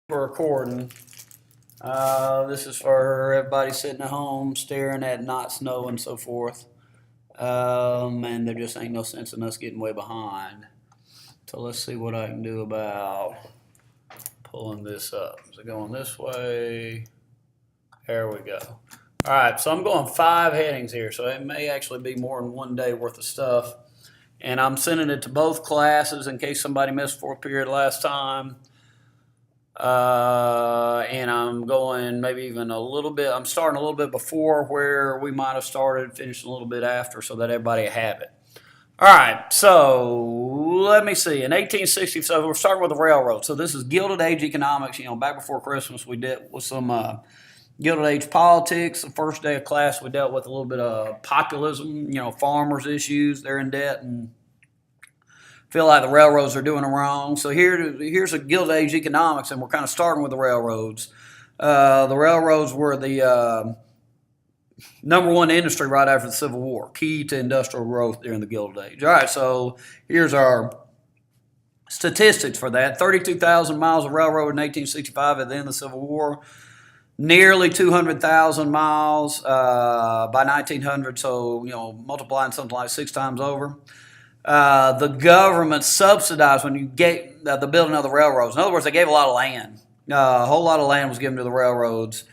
We're recording. This is for everybody sitting at home staring at not snow and so forth. And there just ain't no sense in us getting way behind. So let's see what I can do about pulling this up. Is it going this way? There we go. All right, so I'm going 5 headings here, so it may actually be more than one day worth of stuff. And I'm sending it to both classes in case somebody missed 4th period last time. And I'm going maybe even a little bit, I'm starting a little bit before where we might have started, finishing a little bit after so that everybody have it. All right, so let me see. In 1867, we're starting with the railroad. So this is Gilded Age economics. Back before Christmas, we did with some Gilded Age politics. The first day of class, we dealt with a little bit of populism, farmers' issues. They're in debt and feel like the railroads are doing them wrong. So here's a Gilded Age economics, and we're kind of starting with the railroads. The railroads were the number one industry right after the Civil War, key to industrial growth during the Gilded Age. All right, so here's our statistics for that. 32,000 miles of railroad in 1865 at the end of the Civil War. Nearly 200,000 miles by 1900, so, multiplying something like 6 times over. The government subsidized when you get the building of the railroads. In other words, they gave a lot of land. A whole lot of land was given to the railroads,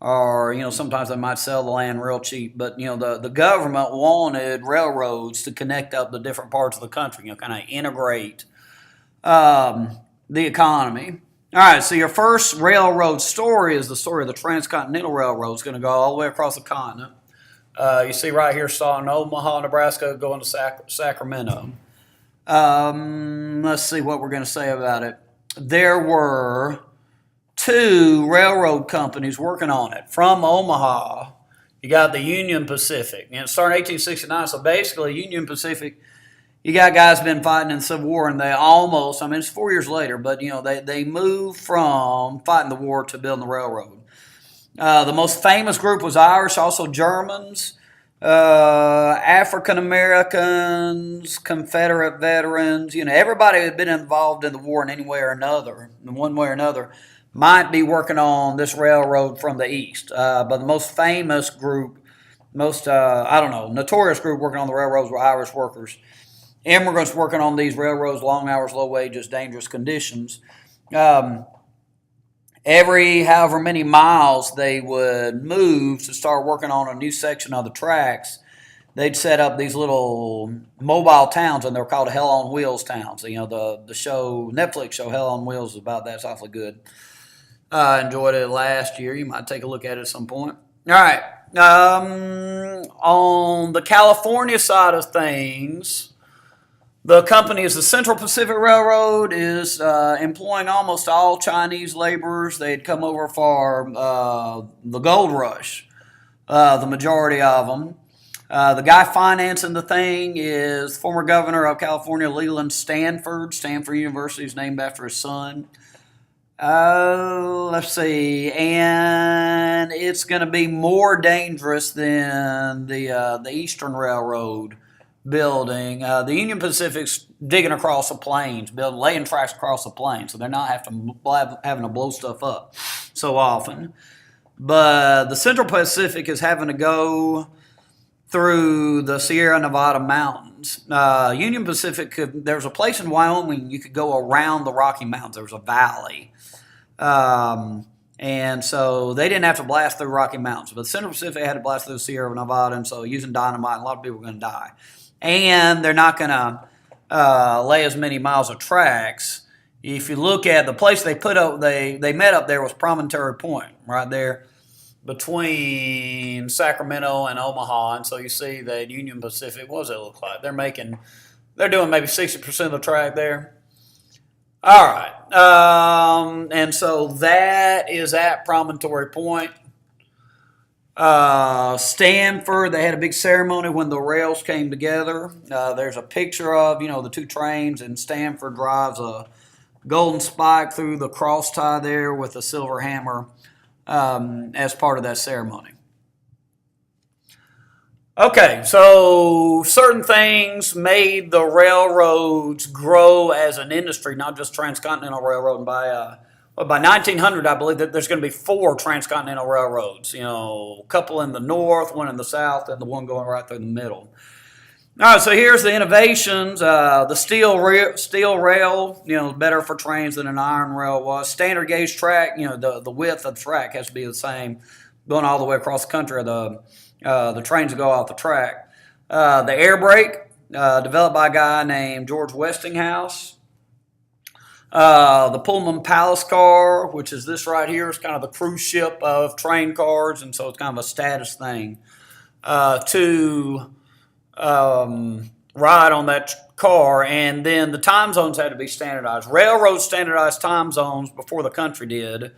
or sometimes they might sell the land real cheap. But the government wanted railroads to connect up the different parts of the country. Kind of integrate the economy. All right, so your first railroad story is the story of the Transcontinental Railroad. It's going to go all the way across the continent. You see right here, starting in Omaha, Nebraska, going to Sacramento. Let's see what we're going to say about it. There were 2 railroad companies working on it. From Omaha, you got the Union Pacific. And it started in 1869, so basically Union Pacific, you got guys been fighting in the Civil War, and they almost, it's 4 years later, but they moved from fighting the war to building the railroad. The most famous group was Irish, also Germans, African Americans, Confederate veterans. Everybody who had been involved in the war in any way or another, in one way or another, might be working on this railroad from the east. But the most famous group, notorious group working on the railroads were Irish workers. Immigrants working on these railroads, long hours, low wages, dangerous conditions. Every however many miles they would move to start working on a new section of the tracks, they'd set up these little mobile towns, and they're called Hell on Wheels towns. The Netflix show Hell on Wheels is about that. It's awfully good. I enjoyed it last year. You might take a look at it at some point. All right. On the California side of things, the company is the Central Pacific Railroad, is employing almost all Chinese laborers. They'd come over for the gold rush, the majority of them. The guy financing the thing is former governor of California, Leland Stanford. Stanford University is named after his son. Let's see, and it's going to be more dangerous than the Eastern Railroad building. The Union Pacific's digging across the plains, laying tracks across the plains, so they're not having to blow stuff up so often. But the Central Pacific is having to go through the Sierra Nevada mountains. Union Pacific, there's a place in Wyoming you could go around the Rocky Mountains. There was a valley. And so they didn't have to blast through Rocky Mountains, but the Central Pacific had to blast through the Sierra Nevada, and so using dynamite, a lot of people are going to die. And they're not going to lay as many miles of tracks. If you look at the place they put up, they met up there was Promontory Point, right there between Sacramento and Omaha. And so you see that Union Pacific, what does it look like? They're doing maybe 60% of the track there. All right. And so that is at Promontory Point. Stanford, they had a big ceremony when the rails came together. There's a picture of, the 2 trains, and Stanford drives a golden spike through the cross tie there with a silver hammer as part of that ceremony. Okay, so certain things made the railroads grow as an industry, not just Transcontinental Railroad. And by But by 1900, I believe that there's going to be 4 transcontinental railroads. A couple in the north, one in the south, and the one going right through the middle. All right, so here's the innovations. The steel rail, better for trains than an iron rail was. Standard gauge track, the width of the track has to be the same, going all the way across the country. The trains go off the track. The air brake, developed by a guy named George Westinghouse. The Pullman Palace car, which is this right here, is kind of the cruise ship of train cars, and so it's kind of a status thing. Ride on that car, and then the time zones had to be standardized. Railroads standardized time zones before the country did.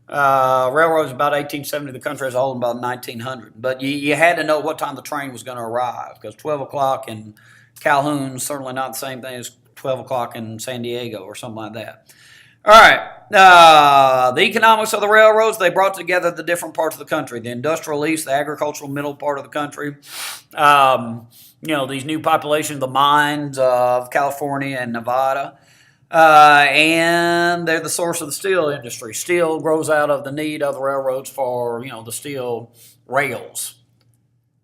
Railroads about 1870, the country as a whole about 1900. But you had to know what time the train was going to arrive, because 12 o'clock in Calhoun's certainly not the same thing as 12 o'clock in San Diego or something like that. All right, the economics of the railroads, they brought together the different parts of the country, the industrial east, the agricultural middle part of the country, these new populations, the mines of California and Nevada, and they're the source of the steel industry. Steel grows out of the need of the railroads for, the steel rails.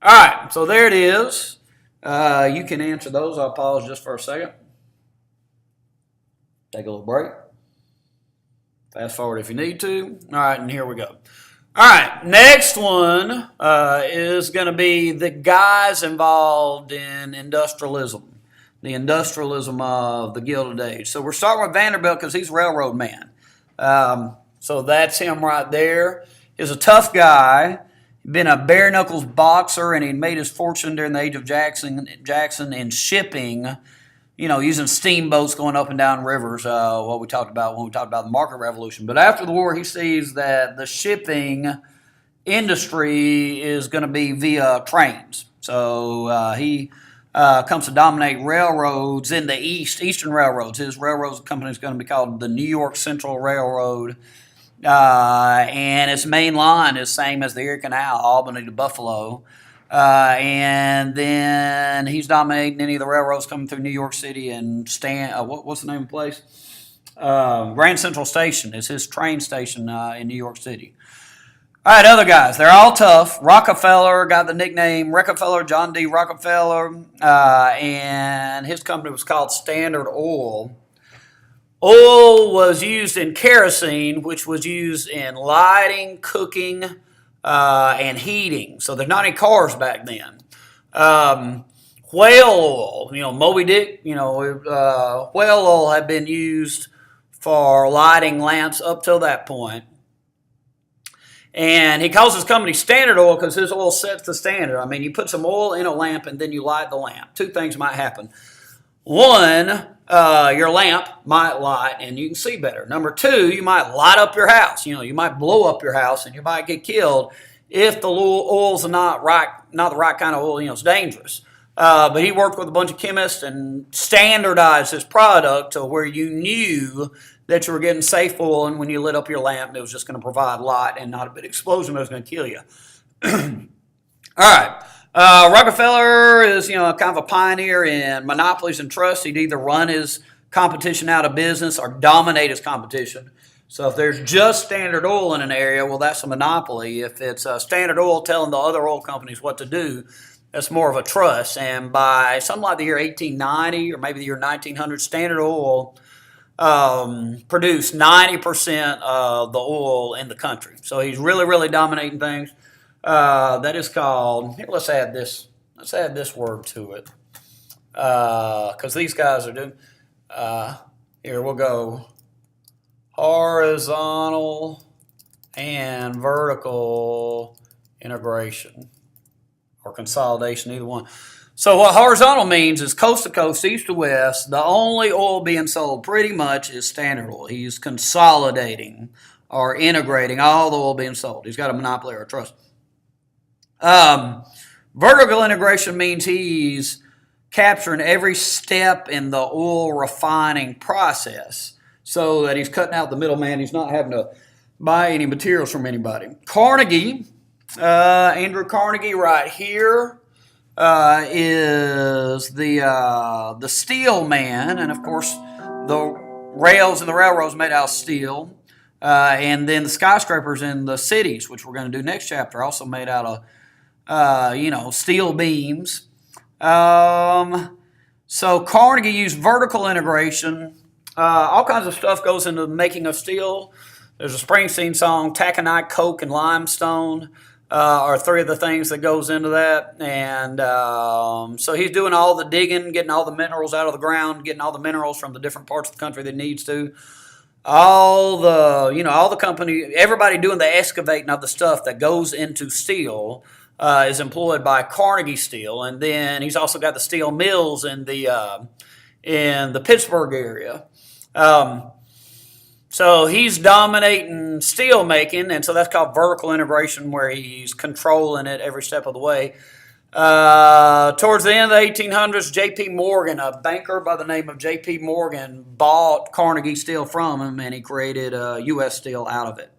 All right, so there it is. You can answer those. I'll pause just for a second. Take a little break. Fast forward if you need to. All right, and here we go. All right, next one is going to be the guys involved in industrialism, the industrialism of the Gilded Age. So we're starting with Vanderbilt because he's a railroad man. So that's him right there. He's a tough guy, been a bare knuckles boxer, and he made his fortune during the age of Jackson in shipping. Using steamboats going up and down rivers, what we talked about when we talked about the market revolution. But after the war, he sees that the shipping industry is going to be via trains. So he comes to dominate railroads in the eastern railroads. His railroad company is going to be called the New York Central Railroad. And its main line is same as the Erie Canal, Albany to Buffalo. And then he's dominating any of the railroads coming through New York City and what's the name of the place? Grand Central Station is his train station in New York City. All right, other guys, they're all tough. Rockefeller got the nickname Rockefeller, John D. Rockefeller, and his company was called Standard Oil. Oil was used in kerosene, which was used in lighting, cooking, and heating. So there's not any cars back then. Whale oil, Moby Dick, whale oil had been used for lighting lamps up till that point. And he calls his company Standard Oil because his oil sets the standard. I mean, you put some oil in a lamp and then you light the lamp. 2 things might happen. One, your lamp might light and you can see better. Number 2, you might light up your house. You might blow up your house and you might get killed if the oil's not the right kind of oil. It's dangerous. But he worked with a bunch of chemists and standardized his product to where you knew that you were getting safe oil, and when you lit up your lamp, it was just going to provide light and not a big explosion that was going to kill you. All right. Rockefeller is, kind of a pioneer in monopolies and trusts. He'd either run his competition out of business or dominate his competition. So if there's just Standard Oil in an area, well, that's a monopoly. If it's Standard Oil telling the other oil companies what to do, that's more of a trust. And by something like the year 1890 or maybe the year 1900, Standard Oil produced 90% of the oil in the country. So he's really, really dominating things. That is called, here, let's add this word to it. Because these guys are doing, here we'll go horizontal and vertical integration or consolidation, either one. So what horizontal means is coast to coast, east to west, the only oil being sold pretty much is Standard Oil. He's consolidating or integrating all the oil being sold. He's got a monopoly or a trust. Vertical integration means he's capturing every step in the oil refining process so that he's cutting out the middleman. He's not having to buy any materials from anybody. Carnegie, Andrew Carnegie right here, is the steel man, and of course the rails and the railroads made out of steel. And then the skyscrapers in the cities, which we're going to do next chapter, are also made out of, steel beams. So Carnegie used vertical integration. All kinds of stuff goes into the making of steel. There's a Springsteen song, taconite, coke, and limestone are three of the things that goes into that. And so he's doing all the digging, getting all the minerals out of the ground, getting all the minerals from the different parts of the country that he needs to. All the company, everybody doing the excavating of the stuff that goes into steel is employed by Carnegie Steel. And then he's also got the steel mills in the Pittsburgh area. So he's dominating steel making, and so that's called vertical integration, where he's controlling it every step of the way. Towards the end of the 1800s, J.P. Morgan, a banker by the name of J.P. Morgan, bought Carnegie Steel from him, and he created U.S. Steel out of it.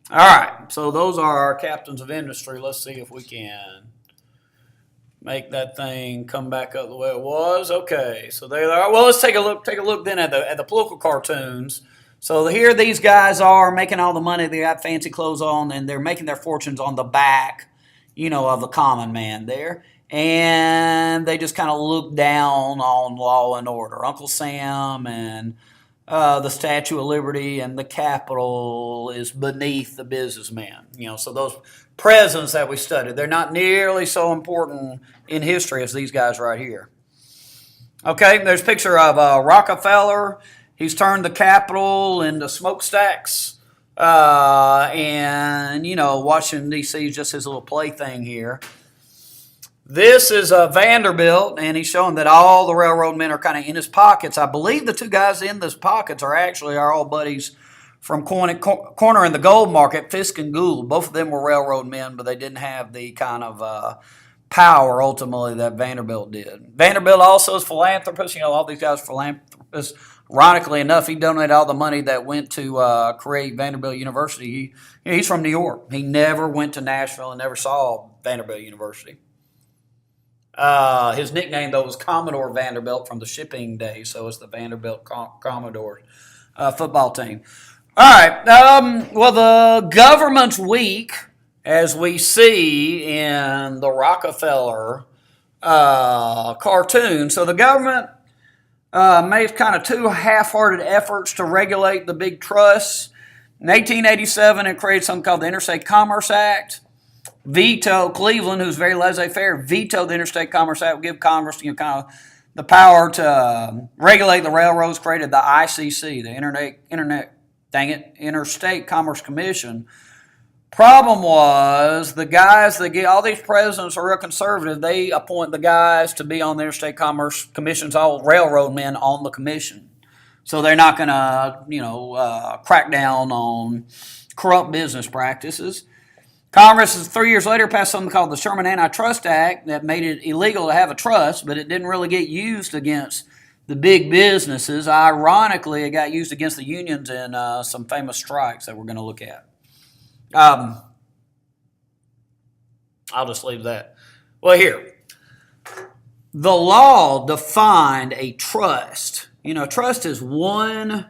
All right, so those are our captains of industry. Let's see if we can make that thing come back up the way it was. Okay, so there they are. Well, let's take a look then at the political cartoons. So here these guys are making all the money. They got fancy clothes on, and they're making their fortunes on the back, of the common man there. And they just kind of look down on law and order. Uncle Sam and the Statue of Liberty and the Capitol is beneath the businessman. So those presidents that we studied, they're not nearly so important in history as these guys right here. Okay, there's a picture of Rockefeller. He's turned the Capitol into smokestacks. And Washington, D.C. is just his little plaything here. This is Vanderbilt, and he's showing that all the railroad men are kind of in his pockets. I believe the two guys in his pockets are actually our old buddies from Corner in the Gold Market, Fisk and Gould. Both of them were railroad men, but they didn't have the kind of power, ultimately, that Vanderbilt did. Vanderbilt also is philanthropist. All these guys are philanthropists. Ironically enough, he donated all the money that went to create Vanderbilt University. He's from New York. He never went to Nashville and never saw Vanderbilt University. His nickname, though, was Commodore Vanderbilt from the shipping days, so it's the Vanderbilt Commodore football team. All right. Well, the government's weak, as we see in the Rockefeller cartoon. So the government made kind of two half-hearted efforts to regulate the big trusts. In 1887, it created something called the Interstate Commerce Act. Cleveland, who's very laissez-faire, vetoed the Interstate Commerce Act, would give Congress kind of the power to regulate the railroads, created the ICC, the Interstate Commerce Commission. Problem was, the guys that get all these presidents are real conservative. They appoint the guys to be on the Interstate Commerce Commission's all railroad men on the commission. So they're not going to, crack down on corrupt business practices. Congress, 3 years later, passed something called the Sherman Antitrust Act that made it illegal to have a trust, but it didn't really get used against the big businesses. Ironically, it got used against the unions in some famous strikes that we're going to look at. I'll just leave that. Well, here. The law defined a trust. Trust is one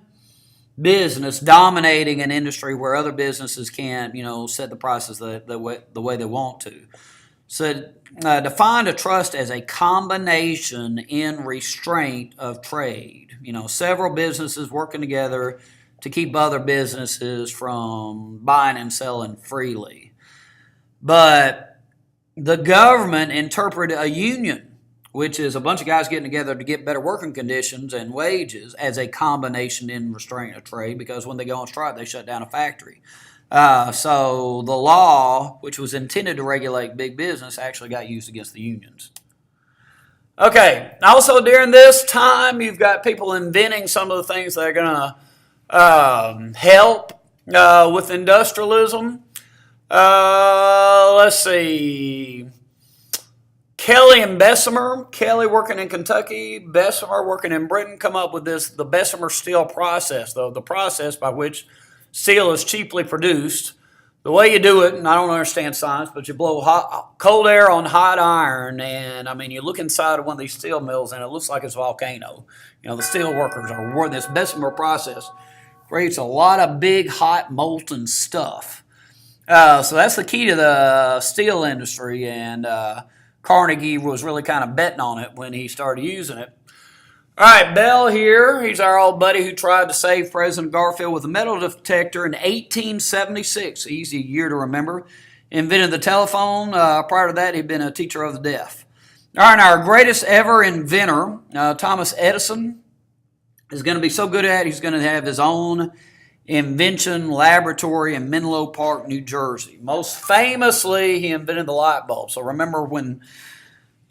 business dominating an industry where other businesses can't, set the prices the way they want to. So defined a trust as a combination in restraint of trade. Several businesses working together to keep other businesses from buying and selling freely. But the government interpreted a union, which is a bunch of guys getting together to get better working conditions and wages, as a combination in restraint of trade, because when they go on strike, they shut down a factory. So the law, which was intended to regulate big business, actually got used against the unions. Okay, also during this time, you've got people inventing some of the things that are going to help with industrialism. Let's see. Kelly and Bessemer, Kelly working in Kentucky, Bessemer working in Britain, come up with the Bessemer steel process, though, the process by which steel is cheaply produced. The way you do it, and I don't understand science, but you blow cold air on hot iron, and you look inside of one of these steel mills, and it looks like it's a volcano. The steel workers are working this Bessemer process. creates a lot of big, hot, molten stuff. So that's the key to the steel industry, and Carnegie was really kind of betting on it when he started using it. All right, Bell here. He's our old buddy who tried to save President Garfield with a metal detector in 1876. Easy year to remember. Invented the telephone. Prior to that, he'd been a teacher of the deaf. All right, our greatest ever inventor, Thomas Edison, is going to be so good at it, he's going to have his own invention laboratory in Menlo Park, New Jersey. Most famously, he invented the light bulb. So remember when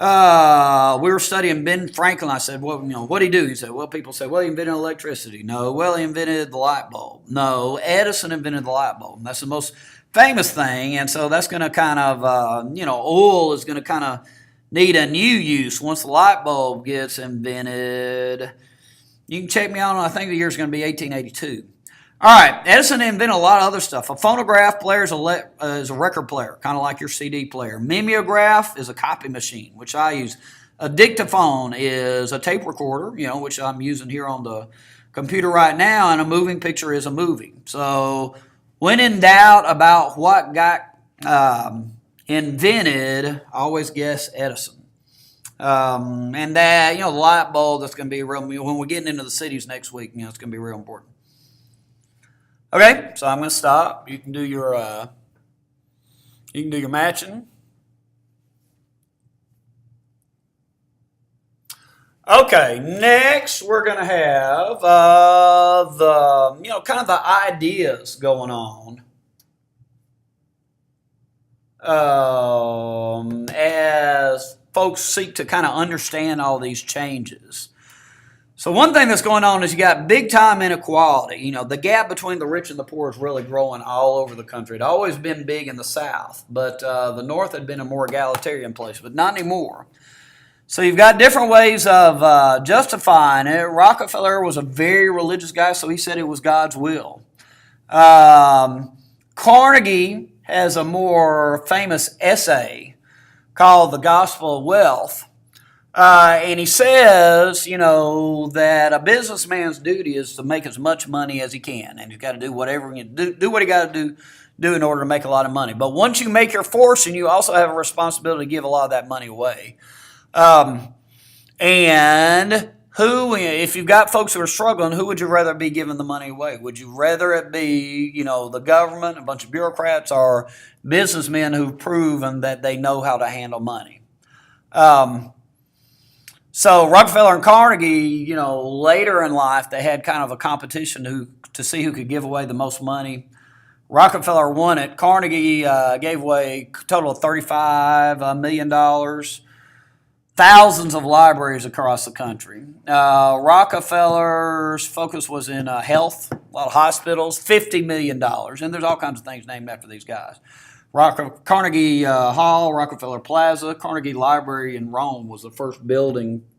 we were studying Ben Franklin, I said, well, what did he do? He said, well, people say, well, he invented electricity. No, well, he invented the light bulb. No, Edison invented the light bulb. That's the most famous thing, and so that's going to kind of, oil is going to kind of need a new use once the light bulb gets invented. You can check me out on, I think the year is going to be 1882. All right, Edison invented a lot of other stuff. A phonograph player is a record player, kind of like your CD player. Mimeograph is a copy machine, which I use. A dictaphone is a tape recorder, which I'm using here on the computer right now, and a moving picture is a movie. So when in doubt about what got invented, always guess Edison. And that, the light bulb, that's going to be real, when we're getting into the cities next week, it's going to be real important. Okay, so I'm going to stop. You can do your matching. Okay, next we're going to have kind of the ideas going on as folks seek to kind of understand all these changes. So one thing that's going on is you got big time inequality. The gap between the rich and the poor is really growing all over the country. It always been big in the South, but the North had been a more egalitarian place, but not anymore. So you've got different ways of justifying it. Rockefeller was a very religious guy, so he said it was God's will. Carnegie has a more famous essay called The Gospel of Wealth. And he says, that a businessman's duty is to make as much money as he can, and he's got to do whatever he do what he got to do in order to make a lot of money. But once you make your fortune, you also have a responsibility to give a lot of that money away. And if you've got folks who are struggling, who would you rather be giving the money away? Would you rather it be, the government, a bunch of bureaucrats, or businessmen who've proven that they know how to handle money? So Rockefeller and Carnegie, later in life, they had kind of a competition to see who could give away the most money. Rockefeller won it. Carnegie gave away a total of $35 million, thousands of libraries across the country. Rockefeller's focus was in health, a lot of hospitals, $50 million, and there's all kinds of things named after these guys. Carnegie Hall, Rockefeller Plaza, Carnegie Library in Rome was the first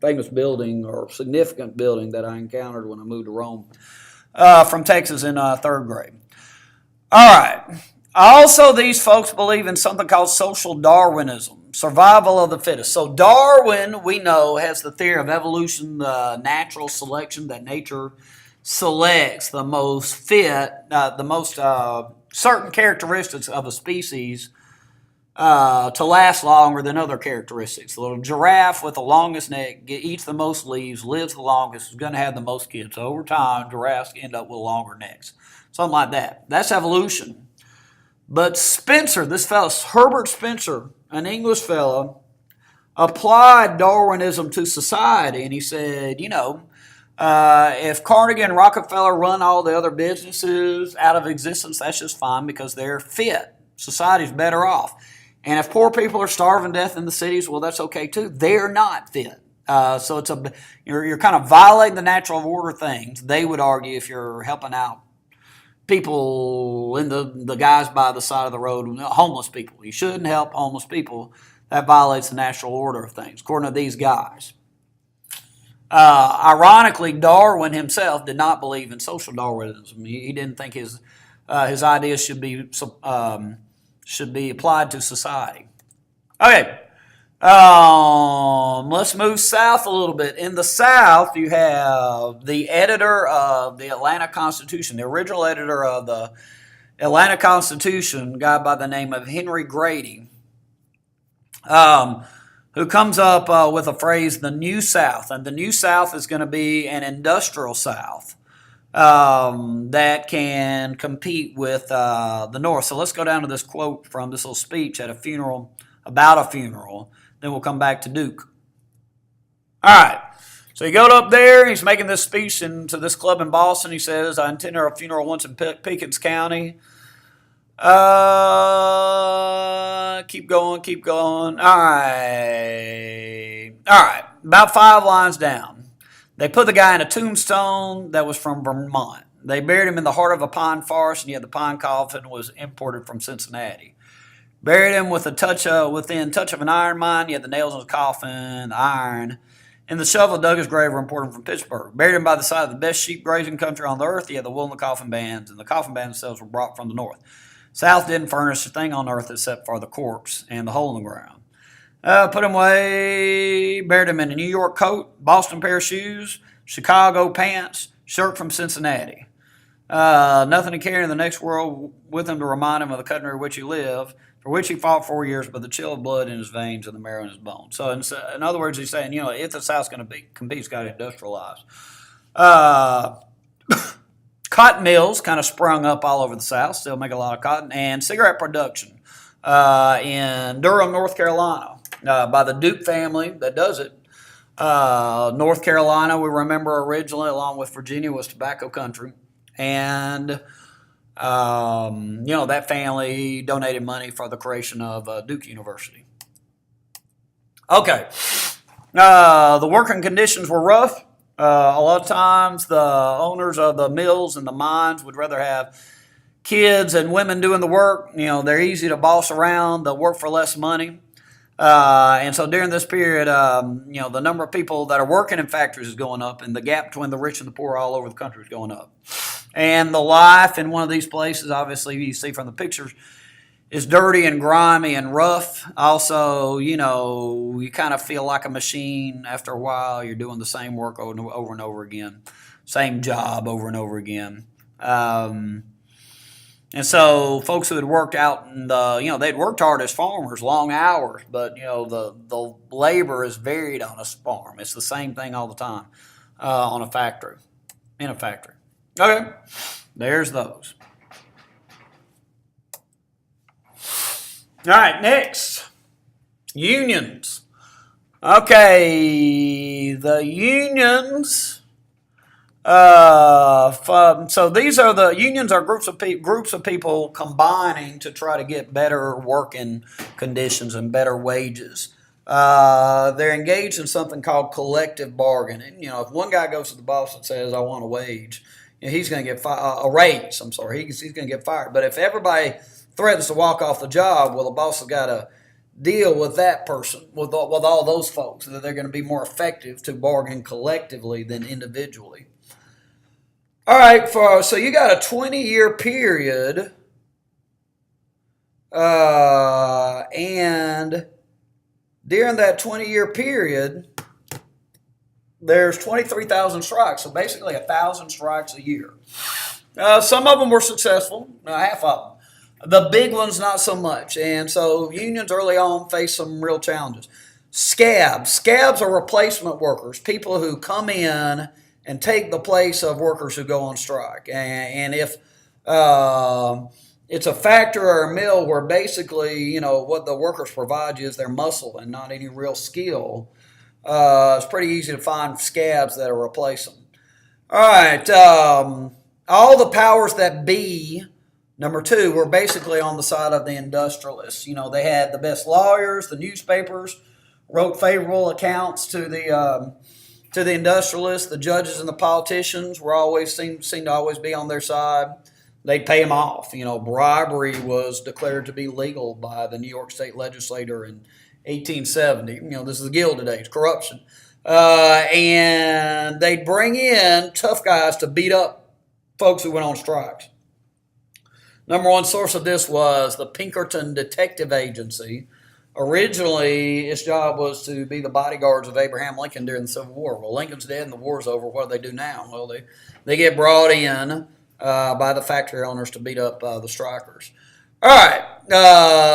famous building or significant building that I encountered when I moved to Rome from Texas in third grade. All right. Also, these folks believe in something called social Darwinism, survival of the fittest. So Darwin, we know, has the theory of evolution, the natural selection, that nature selects the most fit, the most certain characteristics of a species to last longer than other characteristics. The little giraffe with the longest neck eats the most leaves, lives the longest, is going to have the most kids. So over time, giraffes end up with longer necks. Something like that. That's evolution. But Spencer, this fellow, Herbert Spencer, an English fellow, applied Darwinism to society, and he said, if Carnegie and Rockefeller run all the other businesses out of existence, that's just fine because they're fit. Society's better off. And if poor people are starving to death in the cities, well, that's okay too. They're not fit. So you're kind of violating the natural order things. They would argue if you're helping out people in the guys by the side of the road, homeless people. You shouldn't help homeless people. That violates the natural order of things, according to these guys. Ironically, Darwin himself did not believe in social Darwinism. He didn't think his ideas should be applied to society. Okay, Let's move south a little bit. In the South, you have the editor of the Atlanta Constitution, the original editor of the Atlanta Constitution, a guy by the name of Henry Grady, who comes up with a phrase, the New South. And the New South is going to be an industrial South that can compete with the North. So let's go down to this quote from this little speech at a funeral, about a funeral. Then we'll come back to Duke. All right. So he goes up there. He's making this speech to this club in Boston. He says, I attended a funeral once in Pickens County. Keep going. All right. About 5 lines down. They put the guy in a tombstone that was from Vermont. They buried him in the heart of a pine forest, and yet the pine coffin was imported from Cincinnati. Buried him within touch of an iron mine, yet the nails in his coffin, the iron, and the shovel dug his grave were imported from Pittsburgh. Buried him by the side of the best sheep grazing country on the earth, yet the wool and the coffin bands, and the coffin bands themselves were brought from the north. South didn't furnish a thing on earth except for the corpse and the hole in the ground. Put him away, buried him in a New York coat, Boston pair of shoes, Chicago pants, shirt from Cincinnati. Nothing to carry in the next world with him to remind him of the country in which he lived, for which he fought 4 years, but the chill of blood in his veins and the marrow in his bones. So in other words, he's saying, if the South's going to compete, it's got to industrialize. Cotton mills kind of sprung up all over the South, still make a lot of cotton, and cigarette production in Durham, North Carolina, by the Duke family that does it. North Carolina, we remember originally, along with Virginia, was tobacco country. And, that family donated money for the creation of Duke University. Okay. The working conditions were rough. A lot of times the owners of the mills and the mines would rather have kids and women doing the work. They're easy to boss around. They'll work for less money. And so during this period, the number of people that are working in factories is going up, and the gap between the rich and the poor all over the country is going up. And the life in one of these places, obviously you see from the pictures, is dirty and grimy and rough. Also, you kind of feel like a machine after a while. You're doing the same work over and over again, same job over and over again. And so folks who had worked out in they'd worked hard as farmers, long hours, but, the labor is varied on a farm. It's the same thing all the time in a factory. Okay, there's those. All right, next, unions. Okay, the unions. So these are the unions are groups of people combining to try to get better working conditions and better wages. They're engaged in something called collective bargaining. If one guy goes to the boss and says, "I want a wage," he's going to get a raise. I'm sorry, he's going to get fired. But if everybody threatens to walk off the job, well, the boss has got to deal with that person, with all those folks, that they're going to be more effective to bargain collectively than individually. All right, so you got a 20-year period, and during that 20-year period, there's 23,000 strikes, so basically 1,000 strikes a year. Some of them were successful, half of them. The big ones, not so much. And so unions early on faced some real challenges. Scabs are replacement workers, people who come in and take the place of workers who go on strike. And if it's a factory or a mill where basically, what the workers provide you is their muscle and not any real skill, it's pretty easy to find scabs that'll replace them. All right. All the powers that be, number 2, were basically on the side of the industrialists. They had the best lawyers, the newspapers wrote favorable accounts to the industrialists. The judges and the politicians seemed to always be on their side. They'd pay them off. Bribery was declared to be legal by the New York State legislature in 1870. This is the Gilded Age, corruption. And they'd bring in tough guys to beat up folks who went on strikes. Number one source of this was the Pinkerton Detective Agency, Originally, its job was to be the bodyguards of Abraham Lincoln during the Civil War. Well, Lincoln's dead and the war's over. What do they do now? Well, they get brought in by the factory owners to beat up the strikers. All right.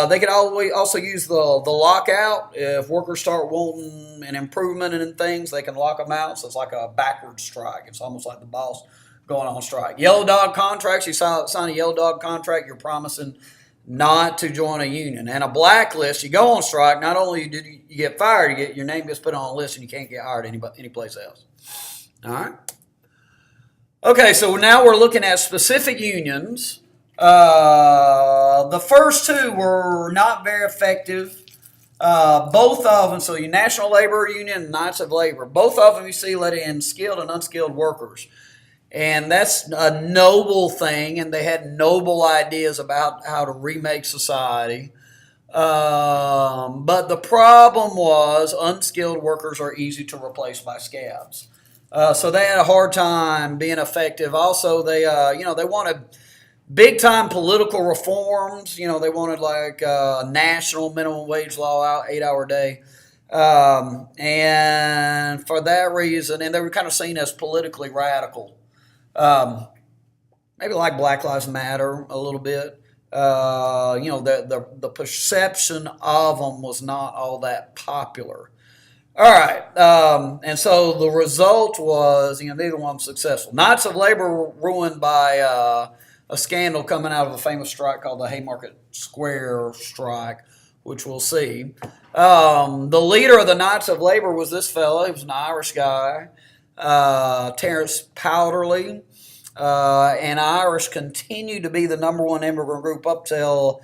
They could also use the lockout. If workers start wanting an improvement in things, they can lock them out. So it's like a backward strike. It's almost like the boss going on strike. Yellow dog contracts. You sign a yellow dog contract, you're promising not to join a union. And a blacklist, you go on strike, not only do you get fired, your name gets put on a list and you can't get hired anyplace else. All right. Okay, so now we're looking at specific unions. The first two were not very effective. Both of them, so your National Labor Union and Knights of Labor, both of them you see let in skilled and unskilled workers. And that's a noble thing, and they had noble ideas about how to remake society. But the problem was unskilled workers are easy to replace by scabs. So they had a hard time being effective. Also, they wanted big-time political reforms. They wanted like national minimum wage law, 8-hour day. And for that reason, and they were kind of seen as politically radical. Maybe like Black Lives Matter a little bit. The perception of them was not all that popular. All right, and so the result was, neither one was successful. Knights of Labor were ruined by a scandal coming out of a famous strike called the Haymarket Square strike, which we'll see. The leader of the Knights of Labor was this fellow. He was an Irish guy, Terence Powderly. And Irish continued to be the number one immigrant group up till,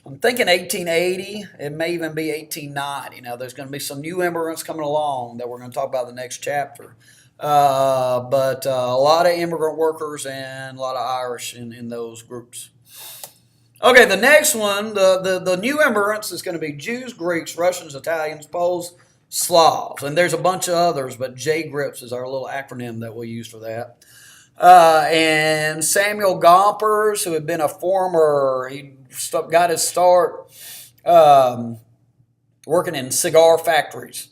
I'm thinking 1880. It may even be 1890. Now, there's going to be some new immigrants coming along that we're going to talk about in the next chapter. But a lot of immigrant workers and a lot of Irish in those groups. Okay, the next one, the new immigrants is going to be Jews, Greeks, Russians, Italians, Poles, Slavs. And there's a bunch of others, but JGRIPS is our little acronym that we'll use for that. And Samuel Gompers, who had been he got his start working in cigar factories,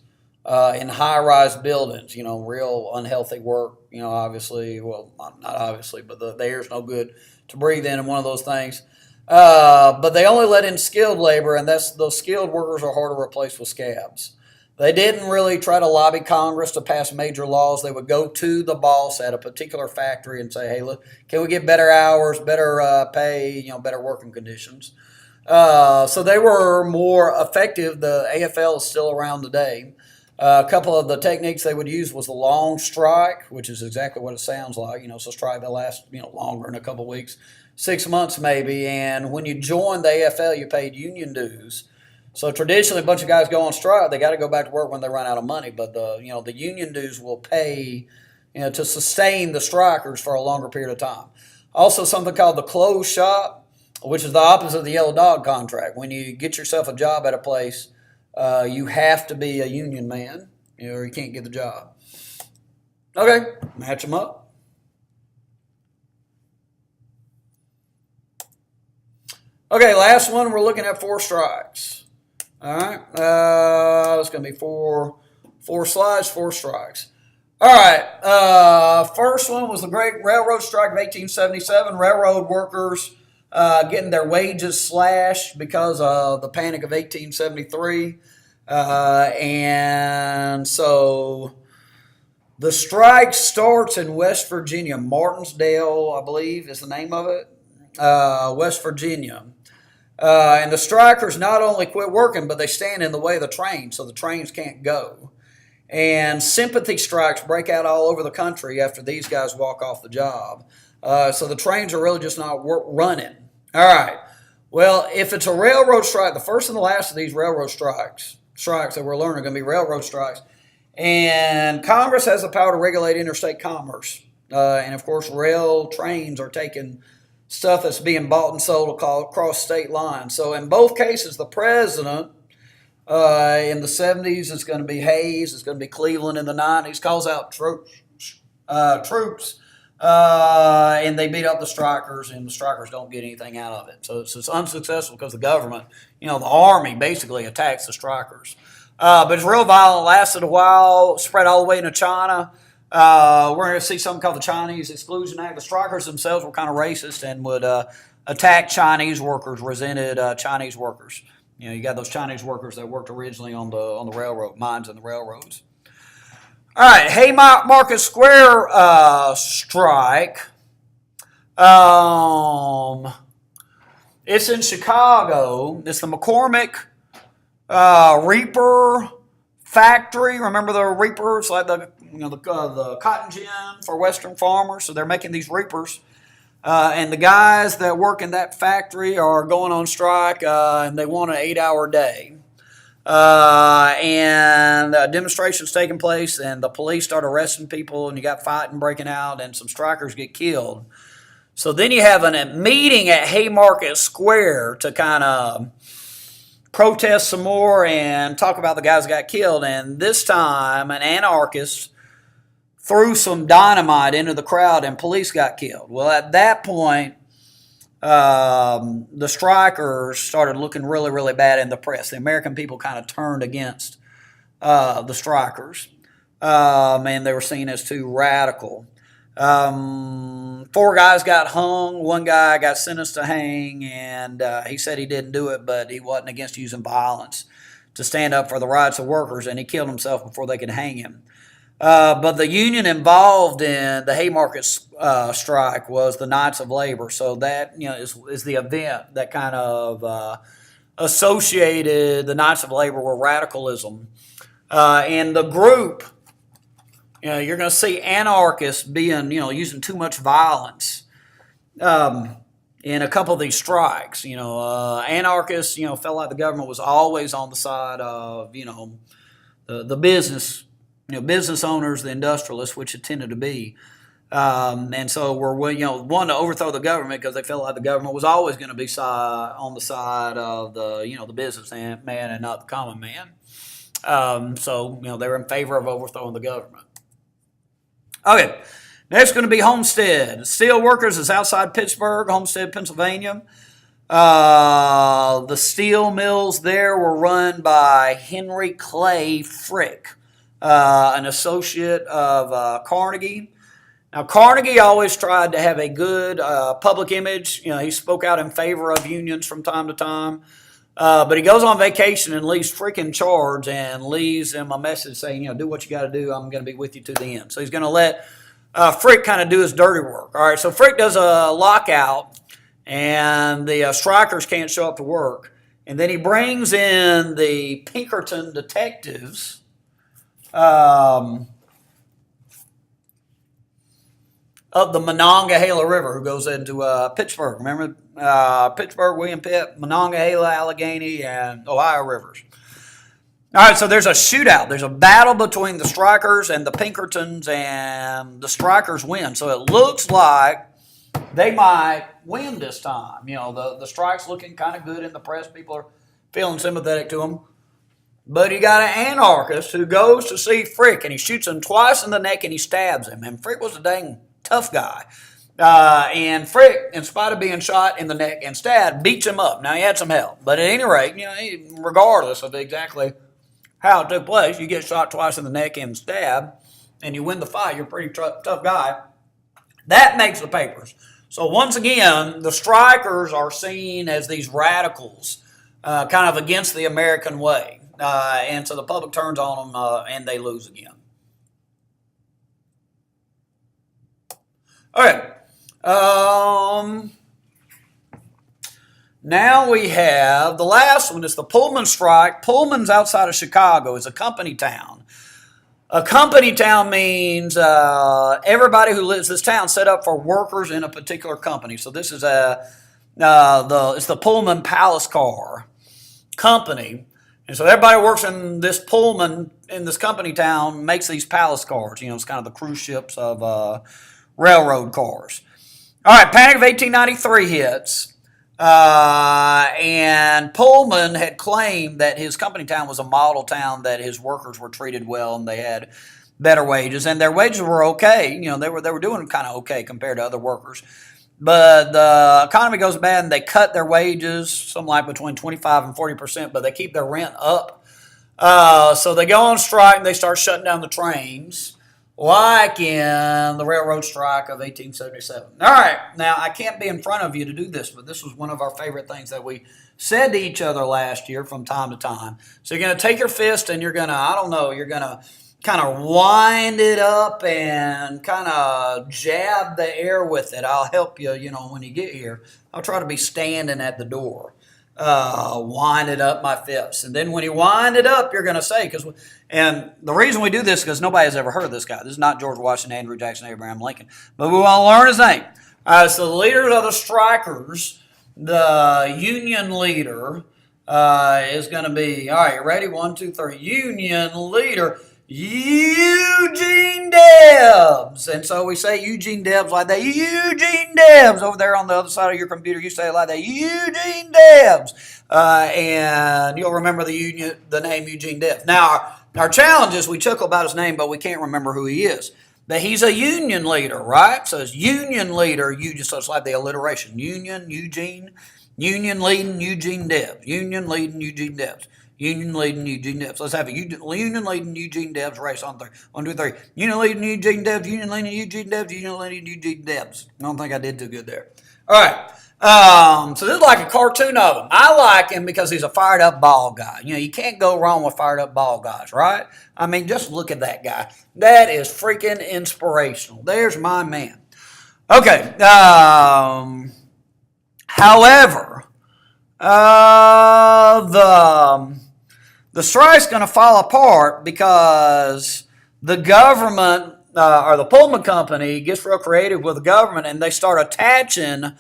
in high-rise buildings, real unhealthy work, obviously, well, not obviously, but the air's no good to breathe in one of those things. But they only let in skilled labor, and those skilled workers are hard to replace with scabs. They didn't really try to lobby Congress to pass major laws. They would go to the boss at a particular factory and say, hey, look, can we get better hours, better pay, better working conditions? So they were more effective. The AFL is still around today. A couple of the techniques they would use was the long strike, which is exactly what it sounds like. So strike that lasts, longer than a couple of weeks, 6 months maybe. And when you joined the AFL, you paid union dues. So traditionally, a bunch of guys go on strike. They got to go back to work when they run out of money. But the union dues will pay, to sustain the strikers for a longer period of time. Also, something called the closed shop, which is the opposite of the yellow dog contract. When you get yourself a job at a place, you have to be a union man, or you can't get the job. Okay, match them up. Okay, last one. We're looking at 4 strikes. All right, it's going to be four slides, 4 strikes. All right, first one was the Great Railroad Strike of 1877. Railroad workers getting their wages slashed because of the Panic of 1873. And so the strike starts in West Virginia. Martinsdale, I believe, is the name of it. West Virginia. And the strikers not only quit working, but they stand in the way of the train, so the trains can't go. And sympathy strikes break out all over the country after these guys walk off the job. So the trains are really just not running. All right. Well, if it's a railroad strike, the first and the last of these railroad strikes that we're learning are going to be railroad strikes. And Congress has the power to regulate interstate commerce. And, of course, rail trains are taking stuff that's being bought and sold across state lines. So in both cases, the president in the 70s is going to be Hayes, it's going to be Cleveland in the 90s, calls out troops and they beat up the strikers, and the strikers don't get anything out of it. So it's unsuccessful because the government, the army basically attacks the strikers. But it's real violent, lasted a while, spread all the way into China. We're going to see something called the Chinese Exclusion Act. The strikers themselves were kind of racist and would attack Chinese workers, resented Chinese workers. You got those Chinese workers that worked originally on the railroad, mines and the railroads. All right, Haymarket Square strike. It's in Chicago. It's the McCormick Reaper factory. Remember the reapers, like the cotton gin for Western farmers. So they're making these reapers, and the guys that work in that factory are going on strike, and they want an 8-hour day. And demonstrations taking place, and the police start arresting people, and you got fighting breaking out, and some strikers get killed. So then you have a meeting at Haymarket Square to kind of protest some more and talk about the guys that got killed. And this time, an anarchist threw some dynamite into the crowd, and police got killed. Well, at that point, the strikers started looking really, really bad in the press. The American people kind of turned against the strikers, and they were seen as too radical. 4 guys got hung. 1 guy got sentenced to hang, and he said he didn't do it, but he wasn't against using violence to stand up for the rights of workers, and he killed himself before they could hang him. But the union involved in the Haymarket strike was the Knights of Labor. So that is the event that kind of associated the Knights of Labor with radicalism. And the group, you're going to see anarchists being, using too much violence in a couple of these strikes. Anarchists, felt like the government was always on the side of, the business. Business owners, the industrialists, which it tended to be. And so we're, wanting to overthrow the government because they felt like the government was always going to be on the side of the businessman and not the common man. So they were in favor of overthrowing the government. Okay, next going to be Homestead. Steel Workers is outside Pittsburgh, Homestead, Pennsylvania. The steel mills there were run by Henry Clay Frick, an associate of Carnegie. Now, Carnegie always tried to have a good public image. He spoke out in favor of unions from time to time. But he goes on vacation and leaves Frick in charge and leaves him a message saying, do what you got to do. I'm going to be with you to the end. So he's going to let Frick kind of do his dirty work. All right, so Frick does a lockout, and the strikers can't show up to work. And then he brings in the Pinkerton detectives, of the Monongahela River, who goes into Pittsburgh. Remember Pittsburgh, William Pitt, Monongahela, Allegheny, and Ohio rivers. All right, so there's a shootout. There's a battle between the strikers and the Pinkertons, and the strikers win. So it looks like they might win this time. The strike's looking kind of good in the press. People are feeling sympathetic to them. But you got an anarchist who goes to see Frick, and he shoots him twice in the neck, and he stabs him. And Frick was a dang tough guy. And Frick, in spite of being shot in the neck and stabbed, beats him up. Now, he had some help. But at any rate, regardless of exactly how it took place, you get shot twice in the neck and stabbed, and you win the fight. You're a pretty tough guy. That makes the papers. So once again, the strikers are seen as these radicals, kind of against the American way. And so the public turns on them, and they lose again. All right. Now we have the last one is the Pullman strike. Pullman's outside of Chicago. It's a company town. A company town means everybody who lives in this town set up for workers in a particular company. So this is it's the Pullman Palace Car Company. And so everybody works in this Pullman, in this company town, makes these palace cars. It's kind of the cruise ships of railroad cars. All right, Panic of 1893 hits. And Pullman had claimed that his company town was a model town, that his workers were treated well, and they had better wages, and their wages were okay. They were doing kind of okay compared to other workers. But the economy goes bad, and they cut their wages, something like between 25 and 40%, but they keep their rent up. So they go on strike, and they start shutting down the trains, like in the railroad strike of 1877. All right, now I can't be in front of you to do this, but this was one of our favorite things that we said to each other last year from time to time. So you're going to take your fist and you're going to, I don't know, you're going to kind of wind it up and kind of jab the air with it. I'll help you, when you get here. I'll try to be standing at the door. Wind it up my fist. And then when you wind it up, you're going to say, and the reason we do this is because nobody has ever heard of this guy. This is not George Washington, Andrew Jackson, Abraham Lincoln. But we want to learn his name. So the leaders of the strikers, the Union leader is going to be, all right, ready? 1, 2, 3. Union leader, Eugene Debs. And so we say Eugene Debs like that. Eugene Debs. Over there on the other side of your computer, you say it like that. Eugene Debs. And you'll remember the name Eugene Debs. Now, our challenge is we chuckle about his name, but we can't remember who he is. But he's a union leader, right? So it's union leader. So it's like the alliteration. Union, Eugene. Union leading Eugene Debs. Union leading Eugene Debs. Union leading Eugene Debs. Let's have a union leading Eugene Debs race on 3. 1, 2, 3. Union leading Eugene Debs. Union leading Eugene Debs. Union leading Eugene Debs. I don't think I did too good there. All right. So this is like a cartoon of him. I like him because he's a fired up bald guy. You can't go wrong with fired up bald guys, right? I mean, just look at that guy. That is freaking inspirational. There's my man. Okay. However, the strike's going to fall apart because the government or the Pullman company gets real creative with the government, and they start attaching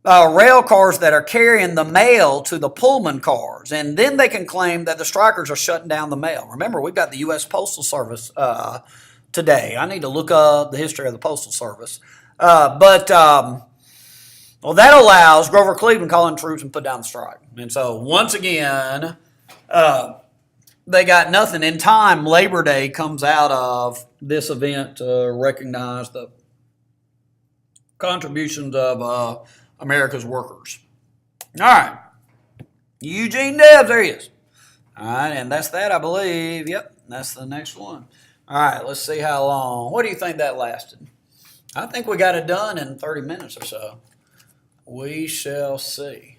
rail cars that are carrying the mail to the Pullman cars. And then they can claim that the strikers are shutting down the mail. Remember, we've got the U.S. Postal Service today. I need to look up the history of the Postal Service. Well, that allows Grover Cleveland calling troops and put down the strike. And so once again, they got nothing. In time, Labor Day comes out of this event to recognize the contributions of America's workers. All right. Eugene Debs, there he is. All right, and that's that, I believe. Yep, that's the next one. All right, let's see how long. What do you think that lasted? I think we got it done in 30 minutes or so. We shall see.